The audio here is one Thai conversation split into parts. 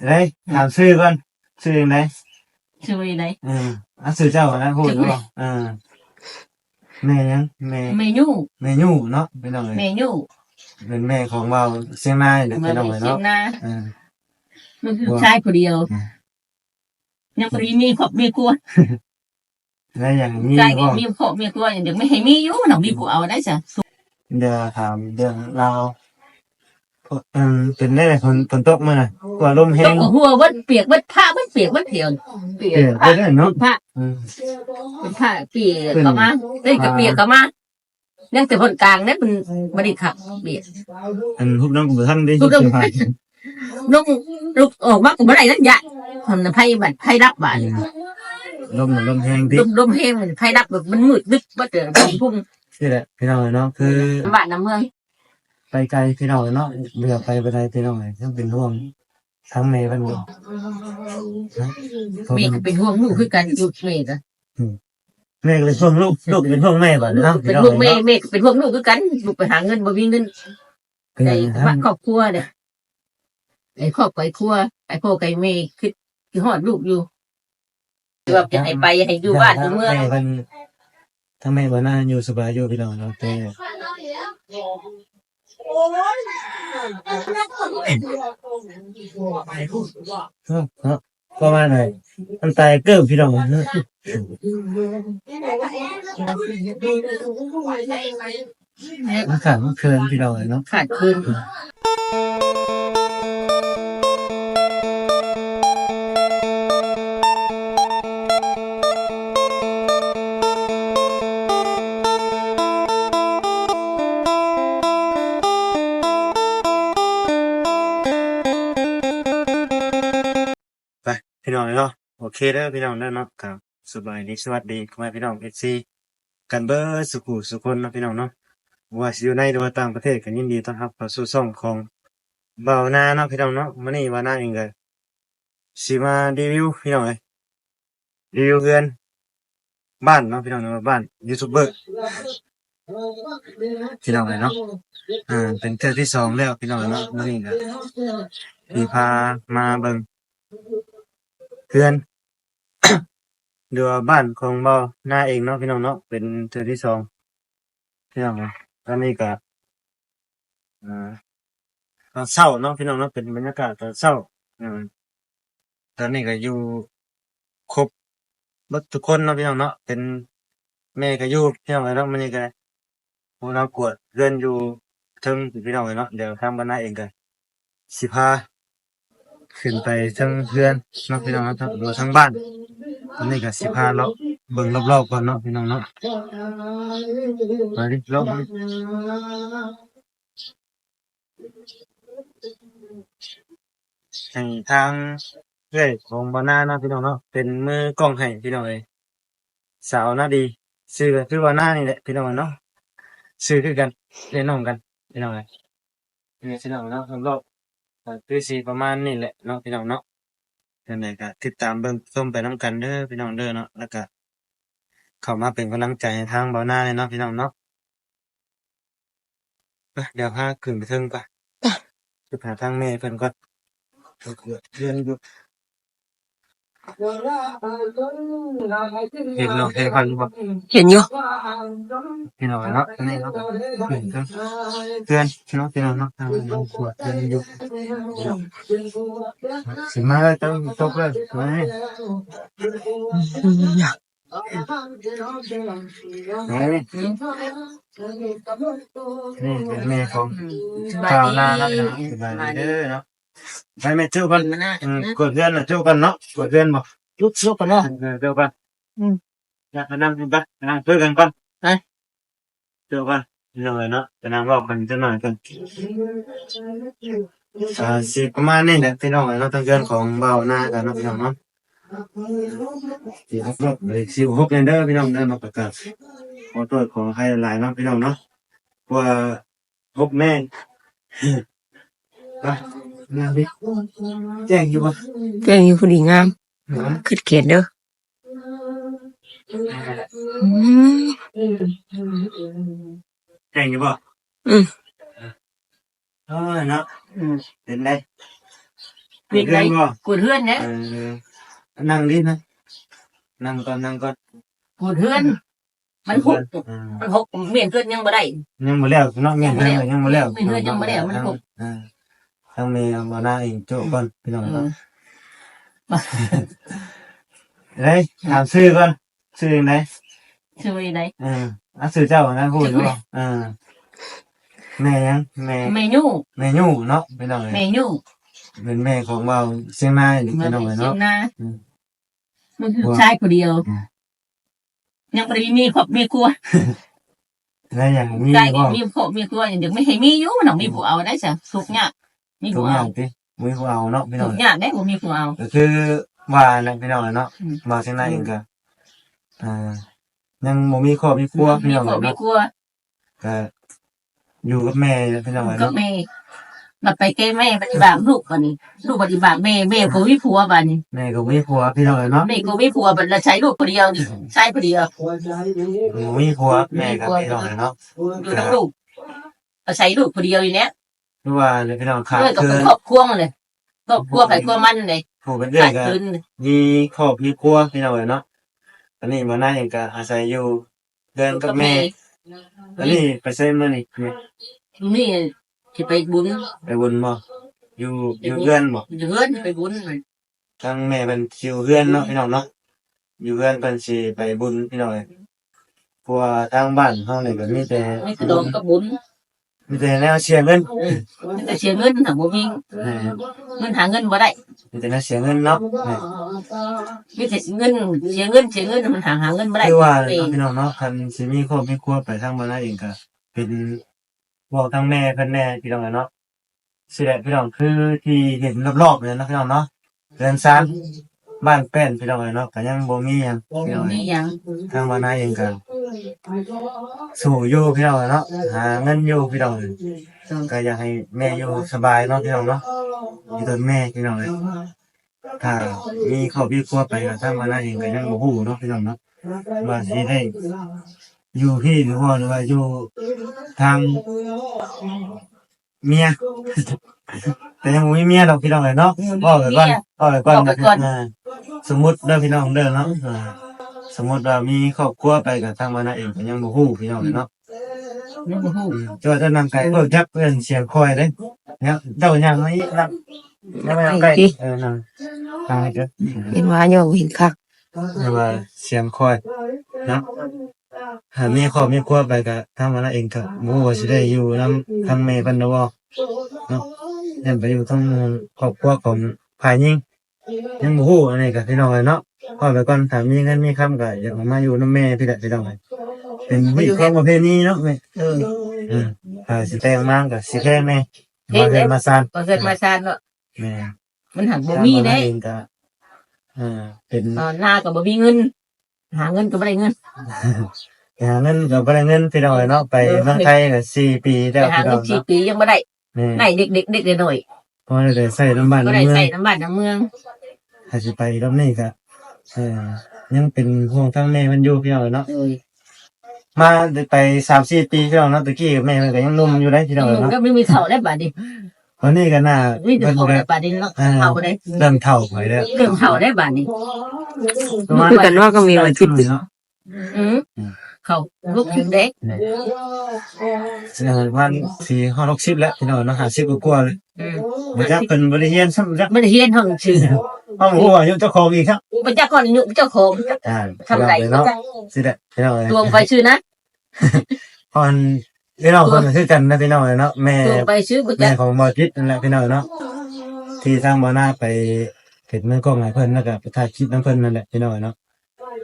ได้ถามชื่อก่อนชื่อไหนชื่อไหนชื่อเจ้านะพูดหรือเปล่าแม่ยังแม่แม่ยู่เนาะไม่ต้องเลยแม่ยู่เป็นแม่ของเราเชียงรายไม่ต้องเลยเนาะมันคือชายคนเดียวยังปรีมีครอบมีครัวแล้วอย่างนี้ชายมีครอบมีครัวอย่างเด็กไม่ให้มีอยู่หนังมีผัวเอาได้จ้ะเดี๋ยวถามเรื่องเราเป็นได้ฝนตกมาหน่อยกว่าลมแห้งหัววัดเปียกวัดผ้าวัดเปียกวัดเถียวเปียกไปได้เนาะผ้าเป็นผ้าเปียกก็มาได้กับเปียกก็มายังแต่คนกลางเนี่ยมันไม่ได้ขับเปียกพวกน้องกูท่านได้ลูกลูกออกมากูไม่ได้นั่นใหญ่คนไพ่บัดไพ่รับบัดลมแห้งดิลมแห้งมันไพ่รับแบบมันมืดดึกว่าเจอพุ่งนี่แหละพี่น้องเนาะคือบ้านน้ำเมืองไปไกลพี่น้องเนาะเบื่อไปไกลพี่น้องเลยต้องเป็นห่วงทั้งเมย์เป็นห่วงเมย์เป็นห่วงลูกคือกันลูกเมย์นะแม่เป็นห่วงลูกเป็นห่วงแม่บ่เนาะเป็นห่วงเมย์เป็นห่วงลูกคือกันลูกไปหาเงินบ่มีเงินไอ้ครอบครัวเนี่ยไอ้ครอบครัวไอ้พ่อไอ้เมย์คือหอดลูกอยู่แบบจะให้ไปให้อยู่บ้านอยู่เมืองถ้าแม่บ่น่าอยู่สบายอยู่พี่น้องเนาะแต่ประมาณไหนมันตายเกิบพี่น้องมันขาดมันเคินพี่น้องเนาะขาดคืนพี่น้องเนาะโอเคแล้วพี่น้องเนาะครับสบายดีสวัสดีคุณแม่พี่น้องเอฟซีกันเบอร์สุคนนะพี่น้องเนาะว่าอยู่ในหรือว่าต่างประเทศกันยินดีต้อนรับเข้าสู่ช่องของเบาหน้าเนาะพี่น้องเนาะวันนี้ว่าหน้าเองเลยสิมารีวิวพี่น้องเลยรีวิวเรือนบ้านเนาะพี่น้องเนาะบ้านยูทูบเบอร์พี่น้องเลยเนาะเป็นเทื่อที่2แล้วพี่น้องเนาะวันนี้ก็ที่พามาเบิ่งเรือนเรือบ้านของเบาหน้าเองเนาะพี่น้องเนาะเป็นเทื่อที่2พี่น้องเนาะตอนนี้ก็ตอนเช้าเนาะพี่น้องเนาะเป็นบรรยากาศตอนเช้าตอนนี้ก็อยู่ครบหมดทุกคนเนาะพี่น้องเนาะเป็นแม่ก็อยู่พี่น้องเนาะมันนี่ก็พวกเรากวดเรือนอยู่เทิงพี่น้องเนาะเดี๋ยวทำกันหน้าเองกันสิพาขึ้นไปทั้งเรือนเนาะพี่น้องเนาะทั้งบ้านตอนนี้ก็สิพาเราเบิ่งรอบๆก่อนเนาะพี่น้องเนาะไปดิรอบให้ทางเรื่อยของบานาเนาะพี่น้องเนาะเป็นมือกล้องให้พี่น้องเลยสาวหน้าดีชื่อคือบานานี่แหละพี่น้องเนาะชื่อคือกันเรียนน้องกันพี่น้องเลยนี่พี่น้องเนาะรอบคือสีประมาณนี่แหละเนาะพี่น้องเนาะยังไงก็ติดตามเบิ่งส้มไปน้ำกันเด้อพี่น้องเด้อเนาะแล้วก็เข้ามาเป็นกำลังใจให้ทางบานาเลยเนาะพี่น้องเนาะเดี๋ยวพาขึ้นไปเทิงก่อนจะหาทางแม่เพิ่นก่อนเรียนอยู่เห็นเราเห็นพันบ่เห็นอยู่พี่น้องเนาะนี่เนาะเตือนพี่น้องเนาะทางน้องขวดเตือนอยู่สิมาแล้วต้องตกเลยมาอยากนี่เป็นแม่ของชาวนาเนาะสบายดีเด้อเนาะไปแม่เจ้ากันกดเรือนน่ะเจ้ากันเนาะกดเรือนบ่ลูกกันเนาะเจ้ากันอยากนั่งกันปะนั่งเพื่อกันก่อนเจ้ากันเลยเนาะจะนั่งรอบกันจะหน่อยกันสิประมาณนี้แหละพี่น้องเนาะทางเรือนของเบาหน้ากันเนาะพี่น้องเนาะ16เลย16เด้อพี่น้องเด้อมาประกาศขอโทษขอให้หลายเนาะพี่น้องเนาะว่า6แม่ไปงามดิแจ้งอยู่บ่แจ้งอยู่พอดีงามขึ้นเขียนเด้อแจ้งอยู่บ่เนาะเป็นไง เวียนไร บ่ กวดเฮือนเนี่ย นั่งดินะนั่งก่อน กวดเฮือนมันหกมันหกเมียนเฮือนยังบ่ได้ ยังบ่แล้วเนาะแม่นยังบ่แล้ว เมียนเฮือนยังบ่ได้มันหก ทั้งแม่บ่น่าเองโจ้ก่อนพี่น้องเนาะเฮ้ยถามชื่อก่อนชื่อจังได๋ ชื่อว่าได ชื่อเจ้านะพูดเนาะแม่ยังแม่ แม่ยู่ แม่ยู่เนาะพี่น้อง แม่ยู่ เป็นแม่ของเบาเชียงรายนี่ มา พี่น้อง เชีย เนาะ งนามันคือชายคนเดียว ยังบ่ได้มีครอบมีครัว แล้วอย่างมี ได้ บ่ มีครอบมีครัวอย่างเดียวไม่ให้มีอยู่มันต้องมีผู้เอาได้ซะทุกข์ยากมี ทุ ผู้ กอย่า เอา งติมีผู้เอาเนาะพี่น้ ทุ อง กข์ยากได้บ่มีผู้เอา ก็คือว่านะพี่น้องเนาะ อืม มาเชียงรายเองก็ยังบ่มีครอบมีครัวพี่ มี น้อง ครอบมี เนาะ ครัว ก็อยู่กับแม่พี่น้อง ก็ เนาะ แม่บัดไปแก้แม่ปฏิบัติลูกบัดนี้ลูกปฏิบัติแม่แม่ก็มีผัวบัดนี้ แม่ก็มีผัวพี่น้องเนาะ แม่ก็มีผัวบัดแล้วใช้ลูกคนเดียวนี่ใช้คนเดียว บ่มีผัวแม่ก็พี่น้องเนาะ อยู่ทั้งลูกเอาใช้ลูกคนเดียวอยู่เนี้ย คือว่าเนี่ยพี่น้องขาด ด้วยกับ คือ ครอบครัวมันเลยครอบครัวไปครัวมันเลย ผู้เป็นเรื่อ ขาย ก็ คืน มีครอบมีครัวพี่น้องเนาะตอนนี้บ่น่าเองก็อาศัยอยู่เดินกับแม่ตอนนี้ไปใช้มื้อนี้ นี่ที่ไปบุญ ไปบุญบ่อยู่เรือนบ่ อยู่เฮือนไปบุญ ทางแม่เพิ่นสิอยู่เรือนเนาะพี่น้องเนาะอยู่เรือนเพิ่นสิไปบุญพี่น้องเอ้ยเพราะว่าทางบ้านเฮานี่ก็มีแต่ ไม่กระโดดกับบุญ มีแต่แนวเสียเงิน แต่เสียเงินหาบ่มี เออ เงินหาเงินบ่ได้ มีแต่แนวเสียเงินเนาะเออ มีแต่เงินเสียเงินมันหาเงินบ่ได้ คือว่า เอง พี่น้องเนาะคันสิมีครอบมีครัวไปทางบ้านนาเองก็เป็นบอกทางแม่เพิ่นแน่พี่น้องเนาะสิแหละพี่น้องคือที่เห็นรอบๆเลยเนาะพี่น้องเนาะเรือนซานบ้านแป้นพี่น้องเนาะก็ยังบ่มีหยังพี่น้อง มีหยัง ทางบ้านนาเองก็สู้อยู่พี่น้องเนาะหาเงินอยู่พี่น้องก็อยากให้แม่อยู่สบายเนาะพี่น้องเนาะอยู่ตัวแม่พี่น้องเลยถ้ามีครอบมีครัวไปก็ทางบ้านนาเองก็ยังบ่ฮู้เนาะพี่น้องเนาะว่าสิได้อยู่พี่หรือว่าอยู่ทางเมีย แต่ยังบ่มีเมียดอกพี่น้องเลยเนาะบอกไปก่อนสมมุติเด้อพี่น้องเด้อเนาะสมมุติว่ามีครอบครัวไปกับทางบ้านนาเองก็ยังบ่ฮู้พี่น้องเลยเนาะ ยังบ่ฮู้ จะนำไก่เพิ่นจับเพิ่นเสียงคอยเด้เนี่ยเจ้ายังไม่นำยังไม่นำไก่นำตายเด้อ เห็นว่าโยมเห็นคัก เรียกว่าเสียงคอยเนาะถ้ามีครอบมีครัวไปก็ทางบ้านนาเองก็บ่ฮู้ว่าสิได้อยู่นำทางแม่เพิ่นเนาะบ่เนาะยังไปอยู่ทางครอบครัวของฝ่ายหญิงยังบ่ฮู้อันนี้ก็พี่น้องเลยเนาะพอไปก่อนถ้ามีเงินมีคำก็อยากมาอยู่นำแม่พี่ละพี่น้องเลยเป็นวิถีของประเพณีเนาะแม่ สิแต่งมาก็สิแพงแน่มาเฮ็ดมาซ่าน ก็เกิดมาซานเนาะ แม่ มันหักบ่มีเด้ เองก็เป็น หน้าก็บ่มีเงิน หาเงินก็บ่ได้เงิน หาเงินก็บ่ได้เงินพี่น้องเนาะไปเมืองไทยก็4 ปี ไป แล้ว หา พี่น้ เงิ อน ง 4 เนาะ ปียังบ่ได้ แม่ ได้เด็กๆหน่อย พอได้ใช้น้ำบ้าน ๆก็ น้ำ ได้ เมือง ใส่น้ำบ้านน้ำเมือง ถ้าสิไปรอบนี้ก็ยังเป็นห่วงทางแม่มันอยู่พี่น้องเนาะ เอ้ย มาได้ไป3-4 ปีพี่น้องเนาะตะกี้แม่มันก็ยังหนุ่มอยู่ได้พี่น้องเนาะ ก็ไม่มีเฒ่าได้บัดนี้ วันนี้ก็น่า มีแต่ เพิ่น เฒ่า ก็ ได้บัดนี้เนาะเฒ่าได้ เริ่มเฒ่าไปแล้ว เรื่องเฒ่าได้บัดนี้ คือกันว่าก็มีวันคิด เนาะ อือเขาลูกถึงเด็ก วัน4-60แล้วพี่น้องเนาะ50กว่าๆเลย อืม บ่จักเพิ่นบ่ได้เรียนซ้ำจัก ไม่ได้เฮียนห้องชื่อ ห้องหัวอายุเจ้าของอีกครับ พระเจ้าก่อนอายุเจ้าของ ทำไร เนาะสิได้พี่น้อง ตวงไปชื่อนะ พอนพี่น้องคนคือกันนะพี่น้องเนาะแม่ ตวงไปชื่อพระ แม่ เจ้า ของบอจิตนั่นแหละพี่น้องเนาะที่ทางบ่อหน้าไปเก็บเงินกล้องให้เพิ่นแล้วก็ไปถ่ายคลิปน้ำเพิ่นนั่นแหละพี่น้องเนาะ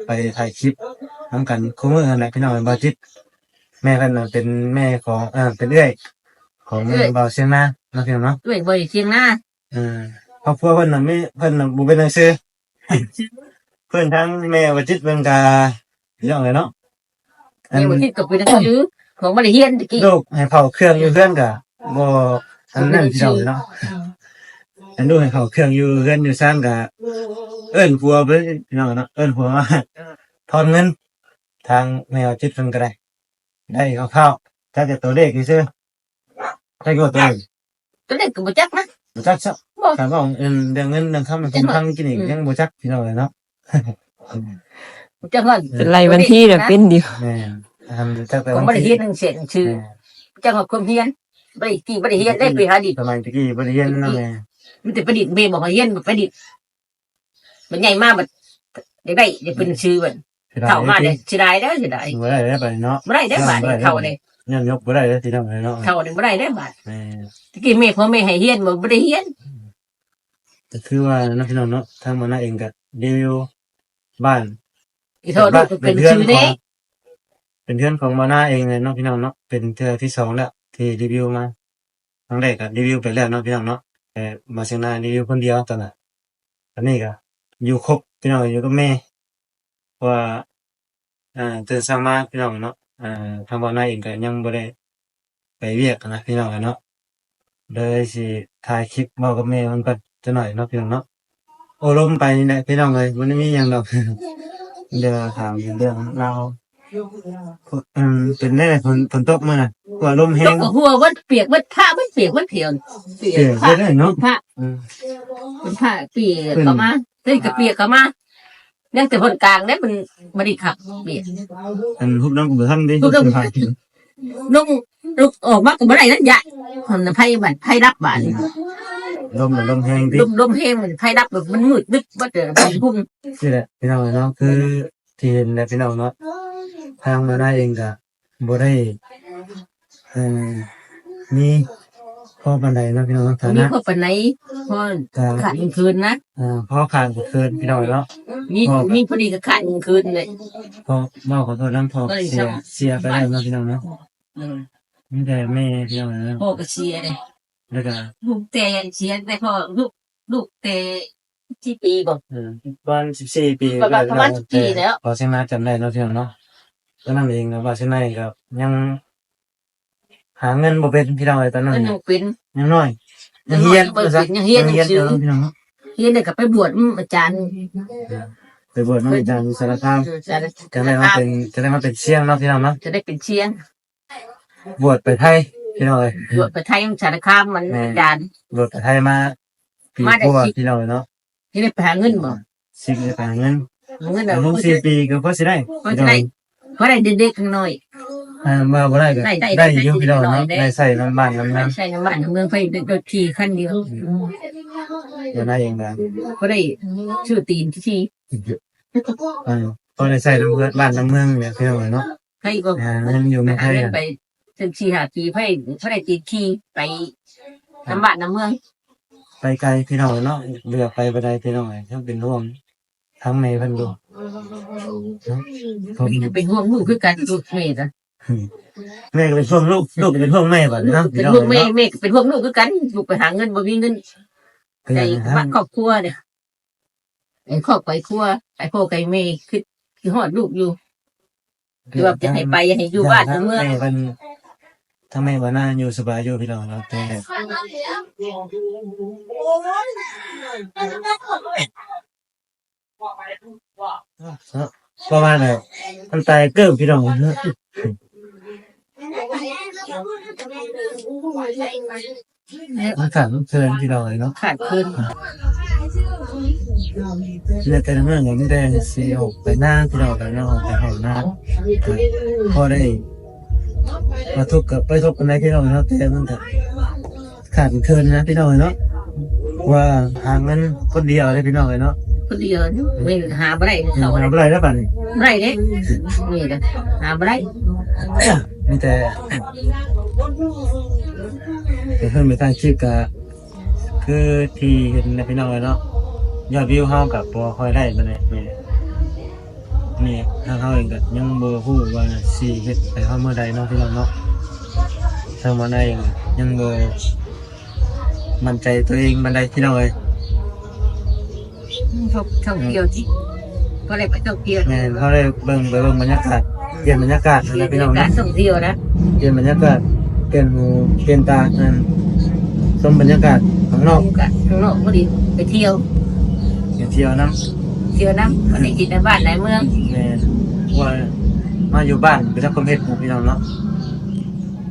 ไปถ่ายคลิปนํกันคู่มือนั่นแหละพี่น้องบอจิตแม่เพิ่นน่ะเป็นแม่ของเป็นเอื้อยของบ่าวเชียงนาเนาะพี่น้องเนาะ ด้วยบริเชียงหน้า ครอบครัวเพิ่นน่ะมีเพิ่นน่ะบ่เป็นหนังสือ เพิ่นทั้งแม่บ่จิตเพิ่นก็พี่น้องเลยเนาะ เดี๋ยวที่กับไปนั่งชื่อของบริเฮียนตะกี้ ลูกให้เผาเครื่องอยู่เพื่อนก็บ่อันนั้นพี่น้องเนาะอันลูกให้เผาเครื่องอยู่เพื่อนอยู่ซ่านก็เอิ้นผัวเพิ่นพี่น้องเนาะเอิ้นผัวมาถอนเงินทางแม่บ่จิตเพิ่นก็ได้คร่าวๆถ้าจะตัวเลขซื่อๆถ้าก็ตัวเลข ตัวเด็กกับจักนะ บ่จักซะ บ่ ถามว่าเรื่องเงินเรื่องคำเป็นพังกินอีกยังบ่จักพี่น้องเลยเนาะ จังว่า เป็นไรวันที่แบบเป็นเดียว แม่ทำจักแต่ ผม วัน บ่ได้ ที่ เฮ็ดหนังเสียงชื่อจังว่าความเฮียนบ่ได้ที่บ่ได้เฮ็ดได้ไปหาดิ สมัยตะกี้บ่ได้เรียนนั่นแหละ มันแต่ประดิษฐ์เมย์บอกว่าเฮียนบ่ประดิษฐ์มันใหญ่มากมันได้เป็นชื่อมันเข้ามาได้สิได้เด้อสิได้ บ่ได้ไปเนาะ บ่ได้ได้บาทเข้าได้ ยังยกบ่ได้ที่ทำให้เนาะ เข้าได้บ่ได้ได้บาท แม่ ตะกี้เมย์พ่อแม่ให้เฮียนบ่ได้เฮียน ก็คือว่าน้องพี่น้องเนาะทางมานาเองก็รีวิวบ้าน อีโทษลูกเป็นชื่อเด้ เป็นเพื่อนของมานาเองเลยเนาะพี่น้องเนาะเป็นเทื่อที่2แล้วที่รีวิวมาครั้งแรกก็รีวิวไปแล้วเนาะพี่น้องเนาะแต่มาเชียงรายรีวิวคนเดียวตอนน่ะตอนนี้ก็อยู่ครบพี่น้องอยู่กับแม่ว่าตื่นเช้ามาพี่น้องเนาะทางมานาเองก็ยังบ่ได้ไปเวียกนะพี่น้องเนาะเลยสิถ่ายคลิปเว้ากับแม่มันก็จะหน่อยเนาะพี่น้องเนาะโอ้ลมไปนี่แหละพี่น้องเอ้ยมันไม่มีหยังดอก เดี๋ยวถามเรื่องเราเป็นได้ฝนตกมาน่ะว่าลมแห้ ต ง กหัววัดเปียกวัดผ้าวัดเปียกวัดเถียวเปีย เสีย กผ้า ได้เนาะ ผ้า อืม เป็นผ้าเปียกเข้ามาเฮ้ยก็เปียกเข้ามายังแต่คนกลางได้มันบ่ได้ขับเปียก ฮุบน้ำกับท่านดิ ฮุบน้ำ ผ่าน ลุงออกมาก็บ่ได้นั่นยะคนไผบัดไผรับบาด ลมแห้งดิ ลมเพลงมันไผรับมันมืดนึกว่าเด้อมันพุ่ง นี่แหละพี่น้องเนาะคือที่เห็นแหละพี่น้องเนาะทางมาได้เองก็บ่ได้มีข้อบันไดเนาะพี่น้องฐา มี นะ พอปานไหนพอ ก็ ขาดกลางคืนนะ พอขาดเกินพี่น้องเนาะ มีพอดีก็ขาดกลางคืนเลย พอเมาขอโทษน้ำพอเสียไปได้เนาะพี่น้องเนาะนี่แต่แม่พี่น้องเนาะ พ่อก็เสียเลย แล้วก็ ลูกแต่เสียแต่พ่อลูกแต่ที่ปีบอก ประมาณ14 ปี ประมาณ14ปีแล้ว พอเส้นนาจำได้เนาะพี่น้องเนาะตอนนั้นเองนะว่าเส้นนาเองก็ยังหาเงินบ่เป็นพี่น้องเลยตอนนั้น มันยังเป็น ยังน้อยยังเฮียนอยู่พี่น้องเนาะ เฮียนเนี่ยก็ไปบวชอาจารย์ ไปบวชมาอาจารย์สารคามจะได้มาเป็นเชียงเนาะพี่น้องเนาะ จะได้เป็นเชียง บวชไปไทยพี่น้องเลย บวชไปไทยสารคามมันอาจารย์ บวชไปไทยมาปีกว่าพี่น้องเนาะ ที่ได้ไปหาเงินบ่ สิได้ไปหาเงิน เงิน ลูก4 ปีก็พอสิได้ ก็จะได้เพราะได้เด็กๆน้อย มาบ่ได้ก็ได้อยู่พี่น้องเนาะได้ใส่น้ำบ้านน้ำน้ ใช่น้ำมันเมืองไปโดยขี่ขั้นเดียว ำอยู่นั่นเองนะ ก็ได้ชื่อตีนที่ พอได้ใส่น้ำเพื่อนบ้านน้ำเมืองเนี่ยพี่น้องเนาะ ให้ก็ ยังอยู่ไม่ ไป ไทย ไปถึงขี่หาปีให้เขาได้ตีนขี่ไปน้ำบ้านน้ำเมือง ไปไกลพี่น้องเนาะเรือไปบ่ได้พี่น้องทั้งเป็นห่วงทั้งแม่เพิ่นดูผม เป็นห่วงลูกคือกันลูกแม่จ้ะ แม่ก็เป็นห่วงลูกก็เป็นห่วงแม่บัดเนาะ เป็นห่วงแม่แม่เป็นห่วงลูกคือกันลูกไปหาเงินบ่มีเงินในบ้านครอบครัวเนี่ยไอ้ครอบครัวไอ้พ่อไอ้แม่คือฮอดลูกอยู่คือว่าจะให้ไปให้อยู่บ้านอยู่เมือง แม่เพิ่นถ้าแม่บ่น่าอยู่สบายอยู่พี่น้องเนาะแต่ประมาณน่ะมันตายเกิบพี่น้องเนาะมันขาดเกินพี่น้องเนาะ ขาดคืน เนี่ยแต่เมื่อไงไม่ได้เสียออกไปหน้าพี่น้องกันเนาะไปห้องน้ำพอได้มาทุกกับไปทุกกันในพี่น้องเนาะแต่มันก็ขาดเกินนะพี่น้องเนาะว่าหาเงินคนเดียวเลยพี่น้องเนาะ คนเดียวไม่หาบ่ได้ หา เขา อะไรแล้วป่ะนี่ บ่ได้เด้นี่นะหาบ่ได้ มีแต่เพิ่นไปตั้งชื่อกะคือที่เห็นในพี่น้องเนาะยอดวิวเฮากับบ่ค่อยได้ปานใดนี่ทางเฮาเองก็ยังบ่ฮู้ว่าสิเฮ็ดไปเฮาเมื่อใดเนาะพี่น้องเนาะทางมาได้เองยังบ่มั่นใจตัวเองปานใดพี่น้องเอ้ย ท่องเที่ยวที่ก็เลยไปท่องเที่ยว แม่นเฮาได้เบิ่งบรรยากาศเปลี่ยนบรรยากาศนะพี่น้อง การ เนาะ ท่องเที่ยวนะ เปลี่ยนบรรยากาศเปลี่ยนหูเปลี่ยนตานั่นชมบรรยากาศข้างนอก ข้างนอกบ่ดีไปเที่ยว อย่าเที่ยวน้ เที่ยวน้ำวันนี้กินในบ้านในเมือง ำแม่ว่ามาอยู่บ้านไปทำความเฮ็ดหมู่พี่น้องเนาะ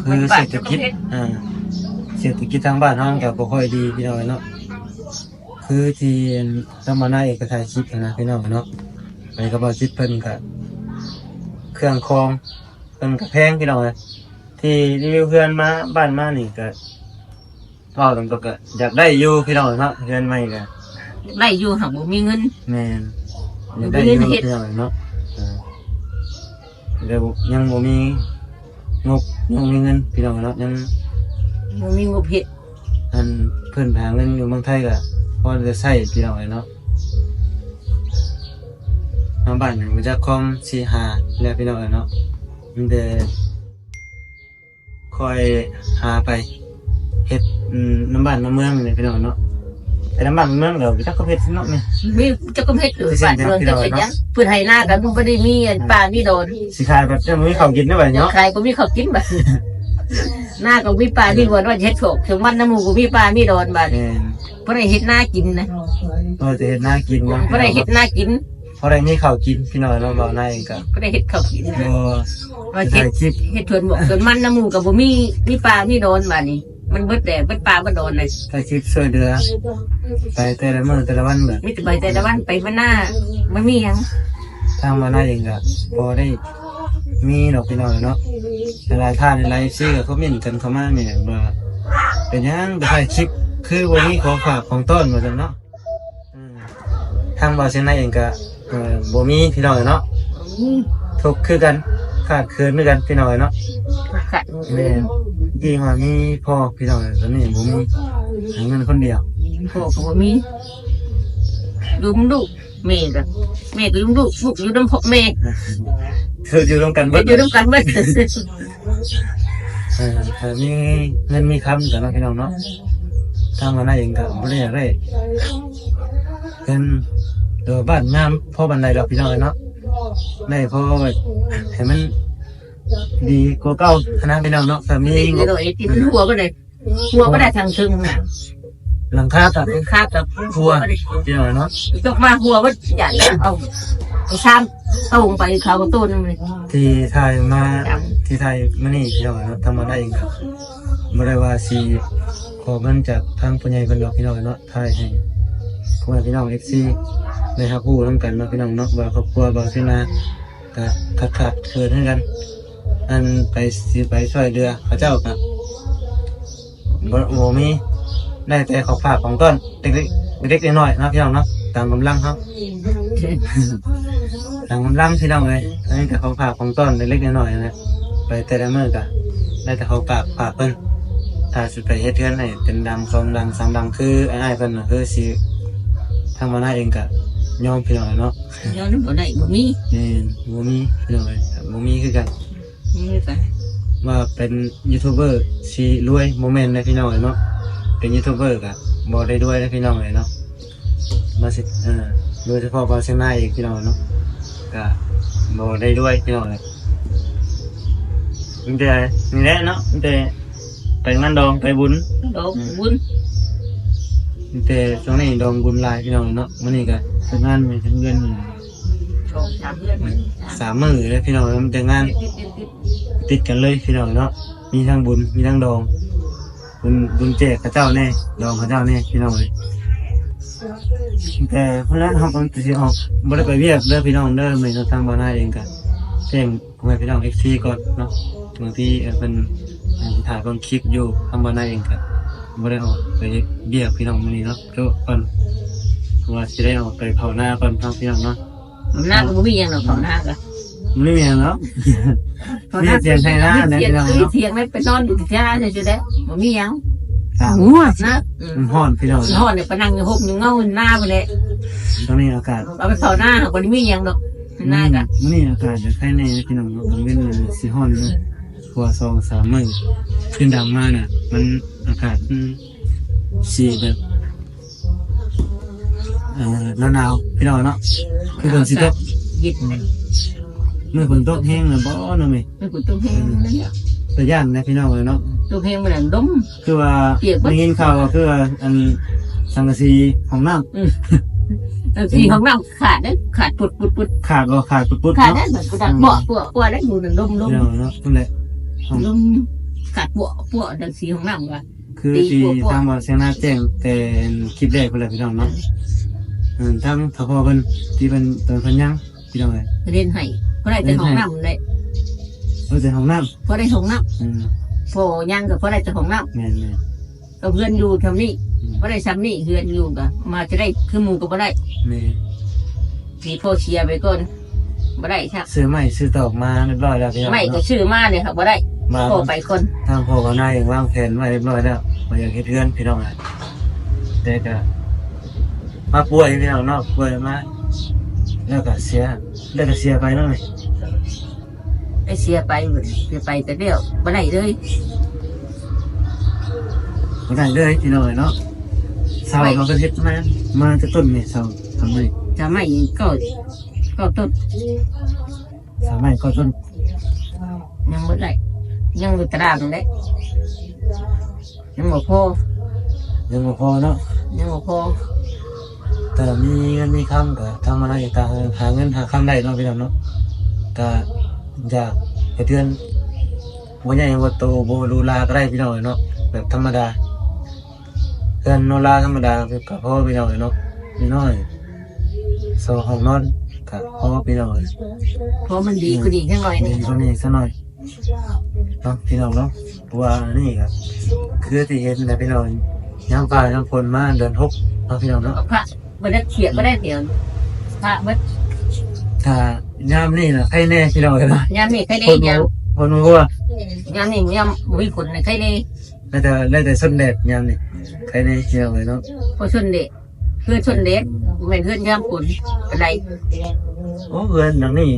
คือเศรษฐกิจเศรษฐกิจทางบ้านเฮาก็บ่ค่อยดีพี่น้องเนาะ คือที่ทำมาหน้าเอกถ่ายคลิปนะพี่น้องเนาะไปกระเป๋าจิตเพิ่นกับเครื่องคองเพิ่นกับแพงพี่น้องเลยที่รีวิวเพื่อนมาบ้านมานี่ก็พ่อตรงก็อยากได้อยู่พี่น้องเนาะเพื่อนใหม่ก็ ได้อยู่หักบ่มีเงิน แม่นอยากได้อยู่พี่น้องเนาะเดี๋ยวยังบ่มีงบยังมีเงินพี่น้องเนาะยัง บ่มีงบเฮ็ด อันเพิ่นหาเงินอยู่เมืองไทยก็พอจะใช้พี่น้องเนาะมาบ้านนี่มันจะคอม4-5แล้วพี่น้องเนาะมันจะคอยหาไปเฮ็ดน้ำบ้านน้ำเมืองนี่พี่น้องเนาะแต่น้ำบ้านน้ำเมืองเราจักก็เฮ็ดเนาะนี่ มีจะก็เฮ็ดอยู่บ้านเมืองจังซี่ยังเพิ่นให้หน้ากันบ่ได้มีอันป่ามีโดน สิขายแบบจะมีข้าวกินได้บ่เนาะ ใครก็มีข้าวกินบัดหน้าก็มีป่ามีโดนว่าเฮ็ดโศกถึงมันน้ำหมูก็มีป่ามีโดนบัด แม่น บ่ได้เฮ็ดหน้ากินนะ พอจะเฮ็ดน่ากินเนาะ บ่ได้เฮ็ดหน้ากิน พอได้มีข้าวกินพี่น้องเนาะบ่นายก็ บ่ได้เฮ็ดข้าวกินนะ บ่ ว่า ถ่า เฮ็ด ยคลิป เฮ็ดชวนบอกชวนมันน้ำหมูก็บ่มีป่ามีโดนบัดนี้มันเบิดแดดเบิดป่าบ่โดนเลย ถ่ายคลิปช่วยเหลือไปแต่ละมื้อแต่ละวันแบบ มีแต่ใบแต่ละวันไปวันหน้ามันมีหยัง ทางบ่นายเองก็บ่ได้มีดอกพี่น้องเนาะหลายท่านหลายซี่ก็คอมเมนต์กันเข้ามาแม่นว่าเป็นหยังไปถ่ายคลิปคือบ่มีของฝากของต้อนว่าซั่นเนาะทางบ่เชียงรายเองก็บ่มีพี่น้องเนาะทุกข์คือกันขาดเคินคือกันพี่น้องเนาะ ขัด แม่ที่ว่ามีพ่อพี่น้องตอนนี้บ่มีหาเงินคนเดียว พ่อก็บ่มีดูมันลูกแม่ก็อยู่ลูกอยู่นำพ่อแม่ คืออยู่ร่วมกันเบิด อยู่นำกันเบิด ถ้ามีเงินมีคำแต่เนาะพี่น้องเนาะทางมาหน้าเองก็บ่ได้อยากได้เป็นบ้านงามพอบันไดดอกพี่น้องเนาะได้พอให้มันดีกว่าเก่าคณะพี่น้องเนาะแต่มี นี่โดยที่มันหัวบ่ได้ทางถึงน่ะ หลังคาตัด คาบกับ ทัวพี่น้องเนาะ ตกมาหัวบ่อยากเอาชามตรงไปเขาก็ต้นนึงเลย ที่ไทยมาที่ไทยมานี่พี่น้องเนาะทำมาได้เองก็บ่ได้ว่าสิขอเงินจากทางผู้ใหญ่เพิ่นดอกพี่น้องเนาะไทยให้พวกพี่น้อง FC ได้รับรู้นำกันเนาะพี่น้องเนาะว่าครอบครัวบ่าวสินาก็ขาดเคินให้กัน อันไปสิไปช่วยเรือเขาเจ้าก็บ่มีได้แต่ของฝากของต้นเล็กๆน้อยๆเนาะพี่น้องเนาะตามกำลังเฮาตามกำลังพี่น้องเลยอันนี้แต่ของฝากของต้นเล็กๆน้อยๆนะไปแต่ละมื้อก็ได้แต่ของฝากเพิ่นถ้าสิไปเฮ็ดเทือนให้เป็นดัง2ดัง3ดังคืออ้ายเพิ่นน่ะคือสิทางมาหน้าเองก็ยอมพี่น้องเนาะ ย้อนบ่ได้บ่มี นี่บ่มีพี่น้องเลยบ่มีคือกัน นี่ไป ว่าเป็นยูทูบเบอร์สิรวยโมเมนต์เลยพี่น้องเนาะเป็นยูทูบเบอร์ก็บ่ได้รวยเลยพี่น้องเลยเนาะมาสิโดยเฉพาะบางเชียงรายอีกพี่น้องเนาะก็บ่ได้รวยพี่น้องเลยมันแต่นี่แหละเนาะมันแต่ไปงานดองไปบุญ ดอกบุญ มันแต่ช่วงนี้ดองบุญหลายพี่น้องเนาะมื้อนี้ก็ทำงานมีทั้งเดือน ชม3เดือน 3 มื้อเลยพี่น้องมันแต่งานติดกันเลยพี่น้องเนาะมีทั้งบุญมีทั้งดองบุญแจกข้าเจ้าแน่ดองข้าเจ้าแน่พี่น้องเลยแต่เพราะนั้นเขาก็จะออกบ่ได้ไปเวียกเด้อพี่น้องเด้อไม่ต้องทางบ้านนาเองกันแจ้งพ่อแม่พี่น้อง FC ก่อนเนาะบางทีเป็นถ่ายบางคลิปอยู่ทางบ้านนาเองกันบ่ได้ออกไปเวียกพี่น้องมื้อนี้เนาะก็ก่อนว่าสิได้ออกไปเผาหน้าก่อนทางพี่น้องเนาะ หน้าก็บ่มีหยังดอกของหน้าก็ ไม่มีเนาะมีเสียงไทยหน้าเนี่ยพี่น้องเนาะ เถียงไม่ไปนอนอยู่ที่หน้าจะได้บ่มีหยัง งัว นะ มันฮ้อนพี่น้อง นอนเนี่ยไปนั่งอยู่ห่มอยู่เงาหน้าไปเลย ตอนนี้อากาศ เอาไปเผาหน้าบ่ได้มีหยังดอกหน้าก็ นี่อากาศจะใกล้ในพี่น้องเนาะมันเป็นสิฮ้อนเลยกว่า2-3มื้อขึ้นดำมาน่ะมันอากาศสีแบบหนาวๆพี่น้องเนาะคือฝนสิตก ยิดนี่ เมื่อฝนตกแห้งน่ะบ่เนาะแม่ มันกูต้องแห้งนั่นแหละ แต่ย่านนะพี่น้องเนาะ ตัวเพลงมันดม คือว่าได้ยินข่าวว่าคือว่าอันสังกะสีของน้ำ สีของเราขาดได้ขาดปุด ขาดบ่ขาดปุ๊ดๆ ขาด เนาะ ได้เหมือนกูดังปัวได้ดูนั่นดม พี่น้องเนาะนั่นแหละ ดมขาดปัวดังสีของเราว่ะ คือที่ทางบ่เสียงหน้าแจ้งแต่คลิปแรกพุ่นแหละพี่น้องเนาะทางทพเพิ่นที่เพิ่นตอนเพิ่นยังพี่น้องเอ้ย เรียนให้เพราะได้แต่ห้องน้ำเลย แต่ห้องน้ำ เพราะได้ห้องน้ำพอย่างก็เพราะได้แต่ห้องน้ แม่น ำก็เพื่อนอยู่ทำนี่เพราะได้ซ้ำนี่เพื่อนอยู่ก็มาจะได้คือหมูก็บ่ได้ ๆแม่ พี่พ่อเชียร์ไปก่อนบ่ได้ครับ ซื้อไม้ซื้อตอกมาเรียบร้อยแล้วพี่น้อง ไม่ก็ชื่อมาเลยครับบ่ได้ มา พ่อไปคน ทางพ่อกับนายเองวางแผนไว้เรียบร้อยแล้วบ่อยากเฮ็ดเรือนพี่น้องเอ้ยแต่ก็มาป่วยพี่น้องเนาะป่วยมาแล้วก็เสียไปเนาะนี่ ได้เชียร์ไปเชียร์ไปแต่เดียวบ่ได้เลย บ่ได้เลยพี่น้องเอ้ยเนาะเสาเราก็เฮ็ดมาจะต้นนี่เสาทำไม จะไม่ก็ต้น สมัยก็ต้น ยังบ่ได้ยังอยู่ตารางเลยยังบ่พอ ยังบ่พอเนาะ ยังบ่พอ แต่มีเงินมีคำก็ทำมาได้ก็หาเงินหาคำได้เนาะพี่น้องเนาะก็อยากเฮ็ดเรือนบ่ใหญ่บ่โตบ่หรูหราก็ได้พี่น้องเอ้ยเนาะแบบธรรมดาเรือนโนราธรรมดาก็พอพี่น้องเอ้ยเนาะน้อยๆ2ห้องนอนก็พอพี่น้องเอ้ย เพราะมันดีก็ดีแค่หน่อยนึ นี่ ง ตรงนี้สักหน่อยเนาะพี่น้องเนาะเพราะว่านี่ครับคือที่เห็นนะพี่น้องย่างฟ้าย่างฝนมาเดือน6เนาะพี่น้องเนาะ พระบ่ได้เขียนบ่ได้เถียงพระเบิด ถ้ายามนี่น่ะใครแน่พี่น้องเอ้ยเนาะ ยามนี้ใครได้ คน ยาม คนรู้ว่าย ามนี้ยามบ่มีคนใครได้ ได้แต่ส้นแดดยามนี่ใครแน่พี่น้องเอ้ยเนาะ พอชนเด็กเพื่อนชนเด็กแม่นเพื่อนยามคนอะไร โอ้เพื่อนหลังนี้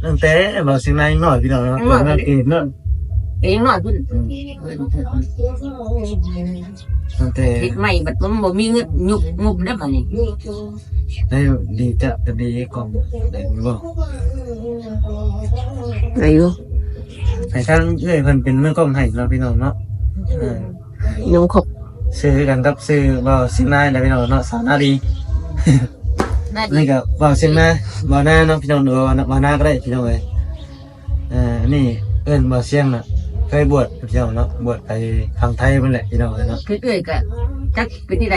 ตั้งแต่บอกสิ่งนั้นน้อยพี่น้องเนาะเนาะเกิดเนาะ เองน้อยเพิ่น ตั้งแต่ เฮ็ดใหม่บัดมันบ่มีเงินยุบแล้วบัดนี้ ได้ดีจะดีกล่องได้บ่ อายุ ให้ทางเอ้ยเพิ่นเป็นมือกล้องให้เนาะพี่น้องเนาะ ยงครบ ซื้อกันกับซื้อบ่สิ่งนั้นนะพี่น้องเนาะสาวนาดี น่าดี นี่ก็บ่สิ่งนั้นบ่หน้าเนาะพี่น้องหรือว่าบ่หน้าก็ได้พี่น้องเอ้ยอันนี้เอิ้นบ่เสียงน่ะเคยบวชพี่น้องเนาะบวชไปทางไทยเพิ่นแหละพี่น้องเอ้ยเนาะ คือเอ้ยก็จักเป็นที่ใด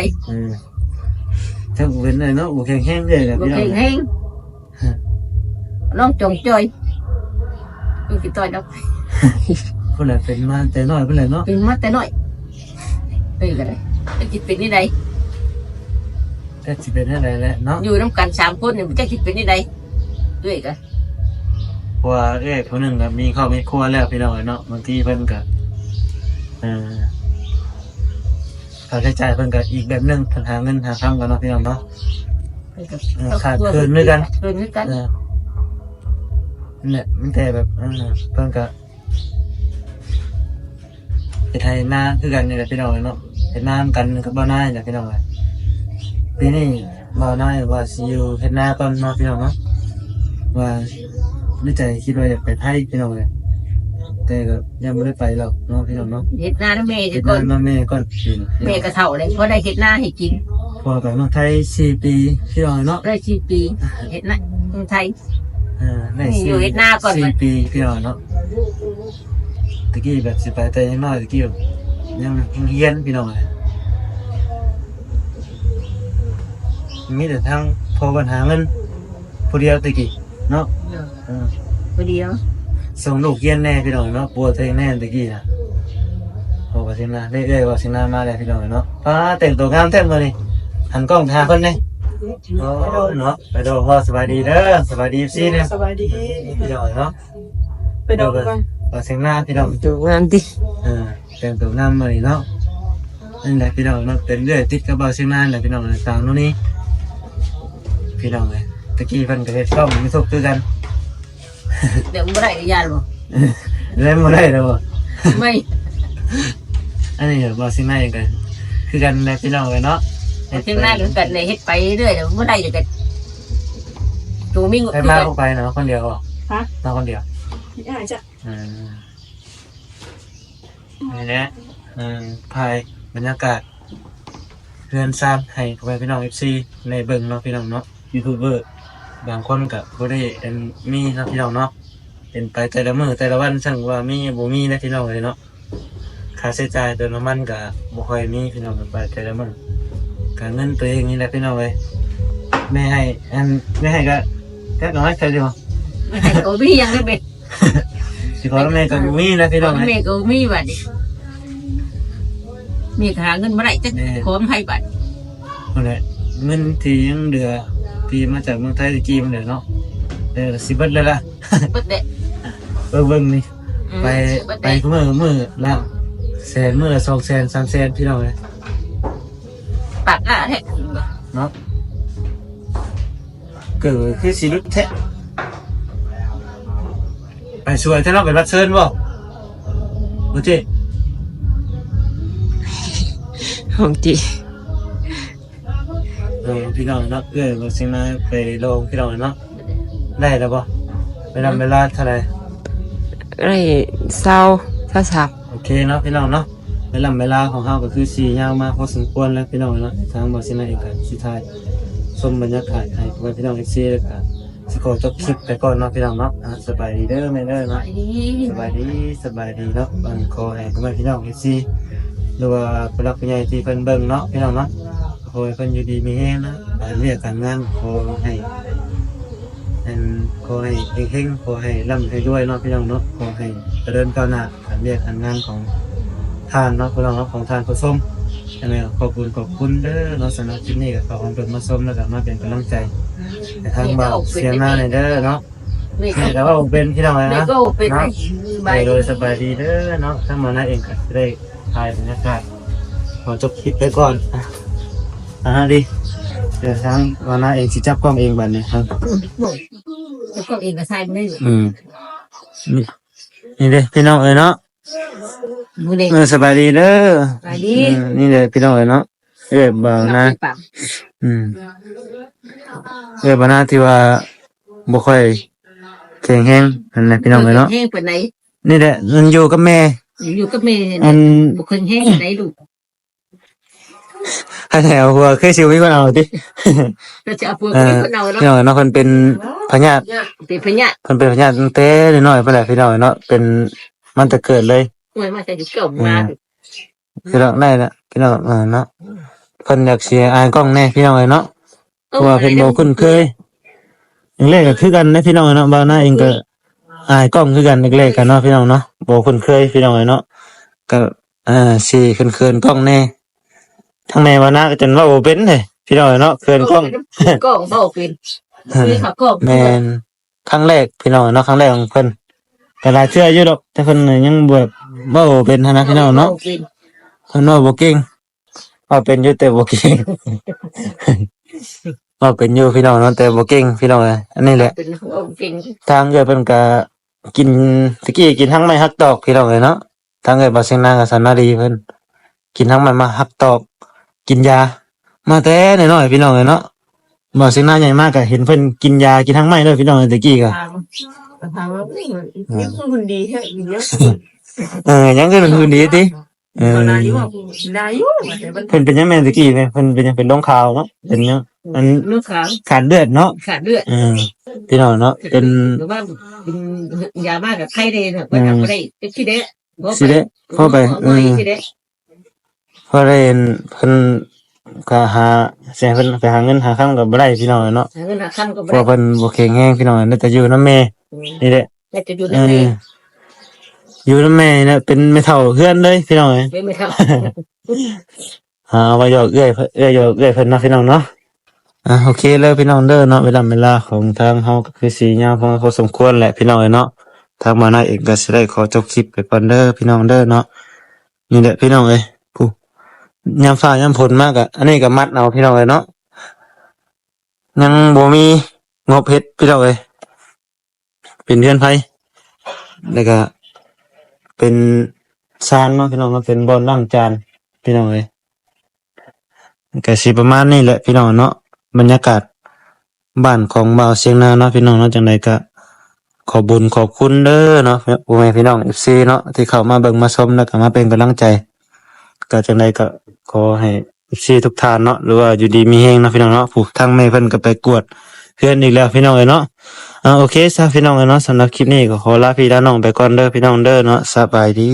ถ้าเป็นอะไรเนาะบ่แข็งแรงเลยแหละ บ่ พี่น้อง เก่งแฮงน้องจงจอยอยู่กี่ต่อยดอก เพิ่นแหละเป็นมาแต่น้อยเพิ่นแหละเนาะ เป็นมาแต่น้อยเอ้ยก็ได้จักสิเป็นที่ใด แต่สิเป็นอะไรแหละเนาะ อยู่นํกัน3คนนี่จักสิเป็นที่ใดเอ้ยก็ เพราะว่าเอ้ยคนหนึงก็มีครอบมีครัวแล้วพี่น้องเอ้ยเนาะบางทีเพิ่นก็ค่าใช้จ่ายเพิ่นก็อีกแบบหนึงเพิ่นหาเงินหาคำกันเนาะพี่น้องเนาะ ขาดเกินด้วยกัน เกินด้วยกัน นั่นแหละมันแต่แบบเพิ่นก็ไปไทยหน้าคือกันนี่แหละพี่น้องเอ้ยเนาะเฮ็ดหน้านำกันกับบ่าวนานี่แหละพี่น้องเอ้ยปีนี้บ่าวนาว่าสิอยู่เฮ็ดนาก่อนเนาะพี่น้องเนาะว่าในใจคิดว่าอยากไปไทยพี่น้องเอ้ยแต่ก็ยังบ่ได้ไปหรอกเนาะพี่น้องเนาะ เฮ็ดหน้าน้าแม่ เฮ็ จะ ด ก่อน นามาแม่ก่อนพี่น้อง แม่ก็เฒ่าเลยเพราะได้เฮ็ดหน้าให้กิน พอไปเมืองไทย4ปีพี่น้องเอ้ยเนาะ ได้4 ปีเฮ็ดหน้าเมืองไทย ได้ อยู่เฮ็ดนาก่อน 4ปีพี่น้องเนาะตะกี้แบบสิไปแต่ยังน้อยตะกี้แบบยังเฮียนพี่น้องเอ้ยมีแต่ทางพอปัญหาเงินผู้เดียวตะกี้เนาะเออ ผู้เดียว ส่งลูกเรียนแน่พี่น้องเนาะปัวตัวเองแน่ตะกี้นะโอ้ว่าสินะได้เอ้ยว่าสินะมาแล้วพี่น้องเนาะป้าแต่งตัวงามแท้เลยนี่หันกล้องหาเพิ่นนี่โอ้เนาะไปดูพ่อสบายดีเด้อสบายดีซี่เด้อ สบายดี พี่น้องเนาะ ไปดอกกัน ว่าเสียงหน้าพี่น้อง จูงามดิ แต่งตัวงามมาเลยเนาะนั่นแหละพี่น้องเนาะเป็นเรื่อยติดกับเบาเสียงหน้าแหละพี่น้องต่างๆนู่นนี่พี่น้องเลยตะกี้เพิ่นก็เฮ็ดช่องมีทุกข์คือกัน เดี๋ยวบ่ได้ก็ยานบ่ เล่นบ่ได้ดอก ไม่ อันนี้เบาเสียงหน้าอย่างกันคือกันแหละพี่น้องเลยเนาะ ถึงหน้าถึงกันเลยเฮ็ดไปเรื่อยเดี๋ยวบ่ได้เดี๋ยวก็ตัวมี ไปมาออกไปเนาะคนเดียวบ่ ฮะ มาคนเดียว ไม่อาจจะ นี่แหละถ่ายบรรยากาศเรือนซ่านให้พ่อแม่พี่น้อง FC ในเบิ่งเนาะพี่น้องเนาะยูทูบเบอร์บางคนก็บ่ได้มีเนาะพี่น้องเนาะเป็นไปแต่ละมื้อแต่ละวันสั่งว่ามีบ่มีนะพี่น้องเลยเนาะข ค่าใช้จ่ายเติมน้ำมันก็บ่ค่อยมีพี่น้องกันไปแต่ละมื้อก็เงินตัวเองนี่แหละพี่น้องเอ้ยแม่ให้ก็น้อยใช่ดิบ่ ไม่ให้ก็มียังได้เบ็ด สิขอแม่ก็บ่มีนะพี่น้องเอ้ย แม่ก็มีบัดนี้มีหาเงินมาได้จะขอให้บัด นั่นแหละเงินที่ยังเหลือที่มาจากเมืองไทยตะกี้มันเหลือเนาะสิเบิดแล้วล่ะ เบิดเด้ เบิ่งนี่ไปก็มื้อละแสนมื้อละ200,000 300,000พี่น้องเอ้ย ปากหน้าแท้ เนาะเกิดคือสิรุดแท้ไปช่วยท่านเราเป็นรับเชิญบ่บ่จิ ของจี พี่น้องเนาะบ่สิมาไปลงพี่น้องเนาะได้แล้วบ่เวลาเท่าไหร่ ไรเศร้าสับ โอเคเนาะพี่น้องเนาะเวลาของเฮาก็คือสิยาวมาพอสมควรแล้วพี่น้องเนาะทางบ่สิมาเองก็สิถ่ายชมบรรยากาศให้เพื่อนพี่น้อง FC แล้วก็สิขอจบคลิปไปก่อนเนาะพี่น้องเนาะสบายดีเด้อแม่เด้อเนาะ สบายดีเนาะบางขอให้พ่อแม่พี่น้องเอฟซีหรือว่าผู้หลักผู้ใหญ่ที่เพิ่นเบิ่งเนาะพี่น้องเนาะขอให้เพิ่นอยู่ดีมีแรงนะเรียกการงานขอให้เฮงๆขอให้ร่ำให้รวยเนาะพี่น้องเนาะขอให้เจริญก้าวหน้าการเรียกการงานของท่านเนาะพี่น้องเนาะของท่านผู้ชมยังไงก็ขอบคุณเด้อเนาะสำหรับคลิปนี้ก็ขอให้เพิ่นมาชมแล้วก็มาเป็นกำลังใจให้ทางบ่าวเสียงหน้าในเด้อเนาะ นี่ นี่ก็ว่าผมเป็นพี่น้องเลย นี่ นะ ก็เป็นไง ไปโดยสบายดีเด้อเนาะถ้ามาหน้าเองก็จะได้ถ่ายบรรยากาศขอจบคลิปไปก่อนดิเดี๋ยวทางมาหน้าเองสิจับกล้องเองบัดนี้ครับ แล้วก็เองก็ใส่ไม่ได้ นี่เด้พี่น้องเอ้ยเนาะ มือเด็ก สบายดีเด้อ ไปดี นี่เด้พี่น้องเอ้ยเนาะบ่าวนะบ่าวนะที่ว่าบ่ค่อยแข็งแรงนั่นแหละพี่น้องเอ้ยเนาะ แห้งปานไหน นี่แหละมันอยู่กับแม่ อยู่กับแม่ อัน บุคคลแห้งปานไหนลูก ให้แถวหัวเคยสิวมีคนเอาติ เราจะเอาพวกนี้คนเอาแล้ว พี่น้องเนาะเพิ่นเป็นพญาติ เป็นพญา เพิ่นเป็นพญาติตั้งแต่น้อยๆเพิ่นแหละพี่น้องเนาะเป็นมันแต่เกิดเลย หวยมาจะอยู่เก่ามา พี่น้องได้ละพี่น้องเนาะเพิ่นอยากเสียอายกล้องแน่พี่น้องเนาะเพราะว่าเพิ่นบ่คุ้นเคยอย่างแรกก็คือกันนะพี่น้องเนาะบ่าวหน้าเองก็อายกล้องคือกันแรกๆกันเนาะพี่น้องเนาะบ่คุ้นเคยพี่น้องเนาะก็สิเขินๆกล้องแน่ทั้งแม่บ่าวหน้าก็จนว่าบ่เป็นเลยพี่น้องเนาะเขินกล้อง กล้องเบาเป็นคือเขากล้อง แม่นครั้งแรกพี่น้องเนาะครั้งแรกของเพิ่นก็หลายเชื่ออยู่ดอกแต่เพิ่นยังแบบบ่เป็นหั้นนะพี่น้องเนาะเพิ่นว่าบ่เก่งว่าเป็นอยู่แต่บ่เก่ง ว่าเป็นอยู่พี่น้องเนาะแต่บ่เก่งพี่น้องอันนี้แหละ เป็นเป็น ทางเอื้อยเพิ่นก็กินตะกี้กินทั้งไม้ฮักตอกพี่น้องเนาะทางเอื้อยบ่เสียงนางกับสันนาดีเพิ่นกินทั้งไม้มาฮักตอกกินยามาแต่น้อยๆพี่น้องเนาะบ่เสียงนางใหญ่มากก็เห็นเพิ่นกินยากินทั้งไม้เลยพี่น้องตะกี้ก็ ถามว่านี่คุณดีแค่เยอะ ยังคือคืนดีติ ตอนนั้นอยู่ว่าได้อยู่แต่มัน เพิ่นเป็นยังแม่นตะกี้เพิ่นเป็นยังเป็นลงข่าวเนาะเป็นยังมัน ลูกขาง ขาดเลือดเนาะ ขาดเลือด พี่น้องเนาะเป็น หรือว่าเป็นยามากกับไข้เลยเนี่ยว่าทำไม่ได้ที่เด้ สิเด้พอไป ที่เด้ พอได้เห็นเพิ่นก็หาเสียเพิ่นไปหาเงินหาค่ำก็บ่ได้พี่น้องเนาะ เงินขั้นก็ เพราะเพิ่นบ่แข็งแรงพี่น้องได้แต่อยู่นำแม่นี่แหละ แต่จะอยู่ เอ ใน ออยู่นำแม่เนี่ยเป็นแม่เฒ่าเฮือนเลยพี่น้องเอ้ย ไม่เท่า ว่าหยอกหยอกเพิ่นเนาะพี่น้องเนาะโอเคเลยพี่น้องเด้อเนาะเวลาของทางเฮาก็คือสิยาวพอสมควรแหละพี่น้องเอ้ยเนาะทางมานาเองก็สิได้ขอจบคลิปไปก่อนเด้อพี่น้องเด้อเนาะนี่แหละพี่น้องเอ้ยผู้ยามฟ้ายามฝนมากอันนี้ก็มัดเอาพี่น้องเอ้ยเนาะยังบ่มีงบเฮ็ดพี่น้องเอ้ยเป็นเรือนไผแล้วก็เป็นซานเนาะพี่น้องเนาะเป็นบ่อนล้างจานพี่น้องเอ้ยก็สิประมาณนี้แหละพี่น้องเนาะบรรยากาศบ้านของบ่าวเสียงนาเนาะพี่น้องเนาะจังไดก็ขอบุญขอบคุณเด้อเนาะพ่อแม่พี่น้อง FC เนาะที่เข้ามาเบิ่งมาชมแล้วก็มาเป็นกำลังใจก็จังไดก็ขอให้ FC ทุกท่านเนาะหรือว่าอยู่ดีมีแฮงเนาะพี่น้องเนาะผู้ทางแม่เพิ่นก็ไปกวดเพื่อนอีกแล้วพี่น้องเอ้ยเนาะโอเคซะพี่น้องเอ้ยเนาะสำหรับคลิปนี้ก็ขอลาพี่ลาน้องไปก่อนเด้อพี่น้องเด้อเนาะสบายดี